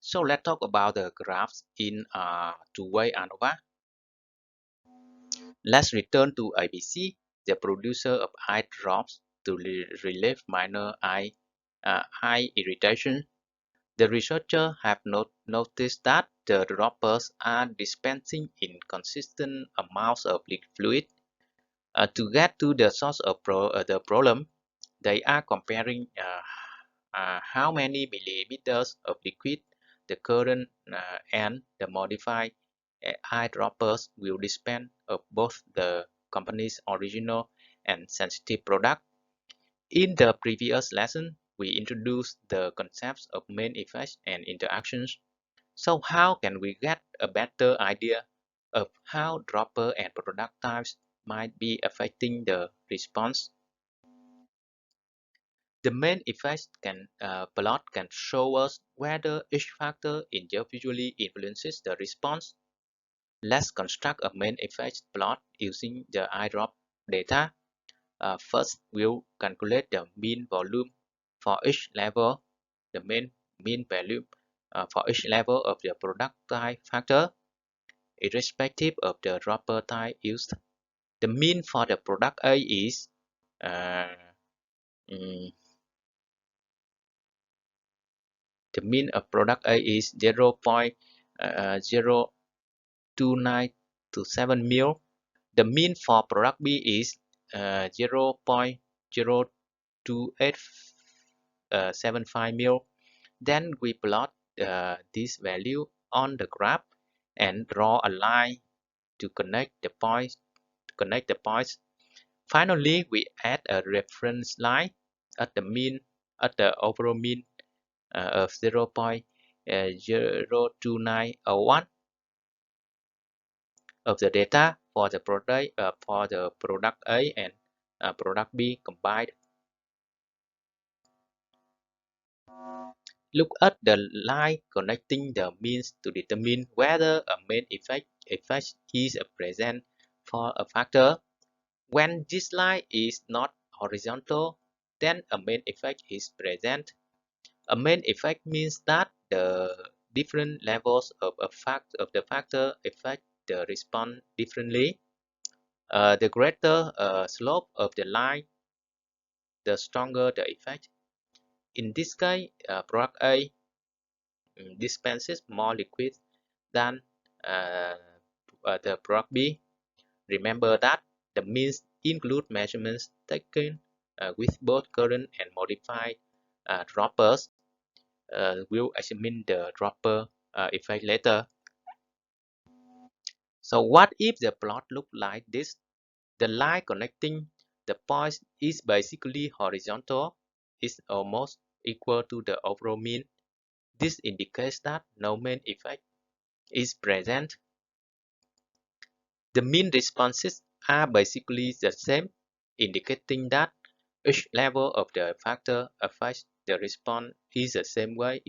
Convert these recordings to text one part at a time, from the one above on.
So let's talk about the graphs in two-way ANOVA. Let's return to ABC, the producer of eye drops to relieve minor eye irritation. The researchers have noticed that the droppers are dispensing inconsistent amounts of fluid. To get to the source of the problem, they are comparing how many millimeters of liquid the current and the modified eyedroppers will dispense of both the company's original and sensitive product. In the previous lesson, we introduced the concepts of main effects and interactions. So how can we get a better idea of how dropper and product types might be affecting the response? The main effects plot can show us whether each factor individually influences the response. Let's construct a main effects plot using the eyedrop data. First, we'll calculate the mean volume for each level, the mean value for each level of the product type factor, irrespective of the dropper type used. The mean for the product A is uh, mm, the mean of product A is 0.02927 mil. The mean for product B is 0.02875 mil. Then we plot this value on the graph and draw a line to connect the points. Finally, we add a reference line at the overall mean of 0.02901 of the data for the product A and product B combined. Look at the line connecting the means to determine whether a main effect is present for a factor. When this line is not horizontal, then a main effect is present. A main effect means that the different levels of the factor affect the response differently. The greater slope of the line, the stronger the effect. In this case, product A dispenses more liquid than uh, the product B. Remember that the means include measurements taken with both current and modified droppers. We'll examine the dropper effect later. So what if the plot look like this? The line connecting the points is basically horizontal. It's almost equal to the overall mean. This indicates that no main effect is present. The mean responses are basically the same, indicating that each level of the factor affects the response in the same way.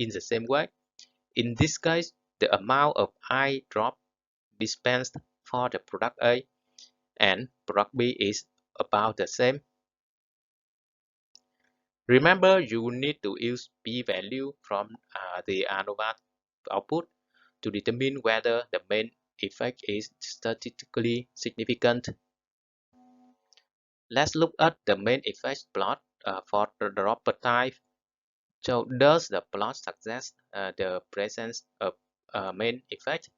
In this case, the amount of eye drop dispensed for the product A and product B is about the same. Remember, you need to use p-value from the ANOVA output to determine whether the main effect is statistically significant. Let's look at the main effects plot for the dropper type. So does the plot suggest the presence of a main effect?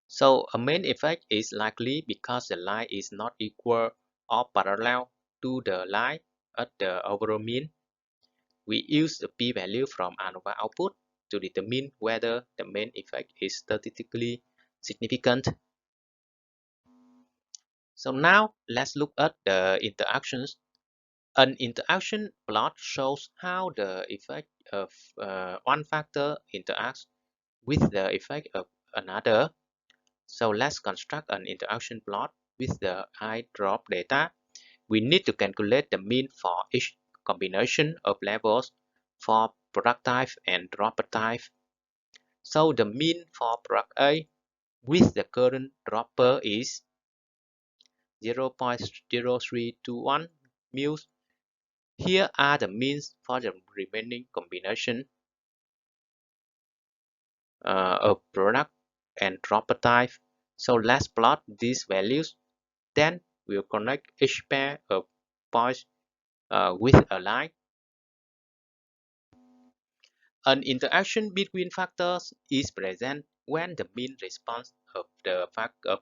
So a main effect is likely because the line is not equal or parallel to the line at the overall mean. We use the p-value from ANOVA output to determine whether the main effect is statistically significant. So now let's look at the interactions. An interaction plot shows how the effect of one factor interacts with the effect of another. So let's construct an interaction plot with the eye drop data. We need to calculate the mean for each combination of levels for product type and dropper type. So the mean for product A with the current dropper is 0.0321 mils. Here are the means for the remaining combination of product and dropper type. So let's plot these values. Then we'll connect each pair of points with a line. An interaction between factors is present when the mean response of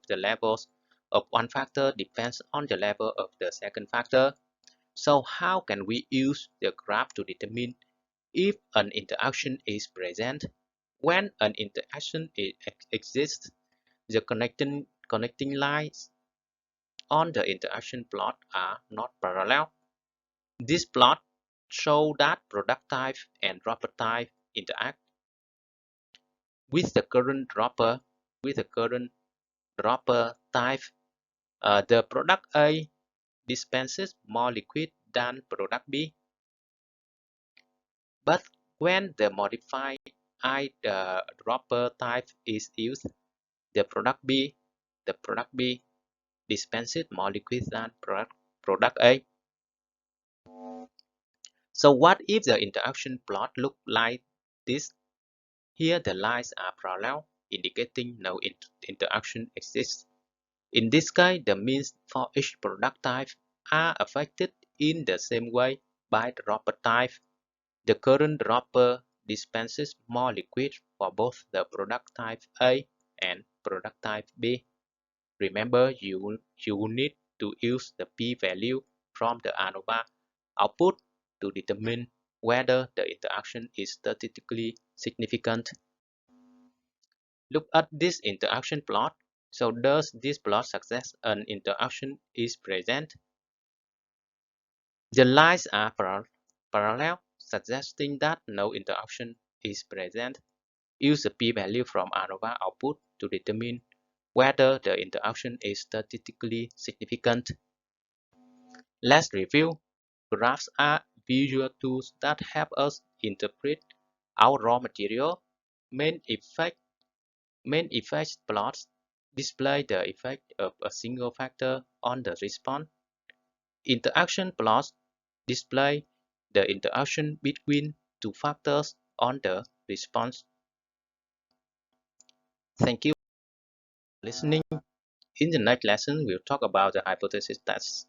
the levels of one factor depends on the level of the second factor. So how can we use the graph to determine if an interaction is present? When an interaction exists, the connecting lines on the interaction plot are not parallel. This plot shows that product type and dropper type interact with the current dropper type. The product A dispenses more liquid than product B, but when the modified dropper type is used, the product B dispenses more liquid than product A. So what if the interaction plot look like this? Here the lines are parallel, indicating no interaction exists. In this case, the means for each product type are affected in the same way by the dropper type. The current dropper dispenses more liquid for both the product type A and product type B. Remember, you need to use the p-value from the ANOVA output to determine whether the interaction is statistically significant. Look at this interaction plot. So does this plot suggest an interaction is present? The lines are parallel, suggesting that no interaction is present. Use the p-value from ANOVA output to determine whether the interaction is statistically significant. Let's review. Graphs are visual tools that help us interpret our raw material. Main effect plots display the effect of a single factor on the response. Interaction plots display the interaction between two factors on the response. Thank you for listening. In the next lesson, we'll talk about the hypothesis test.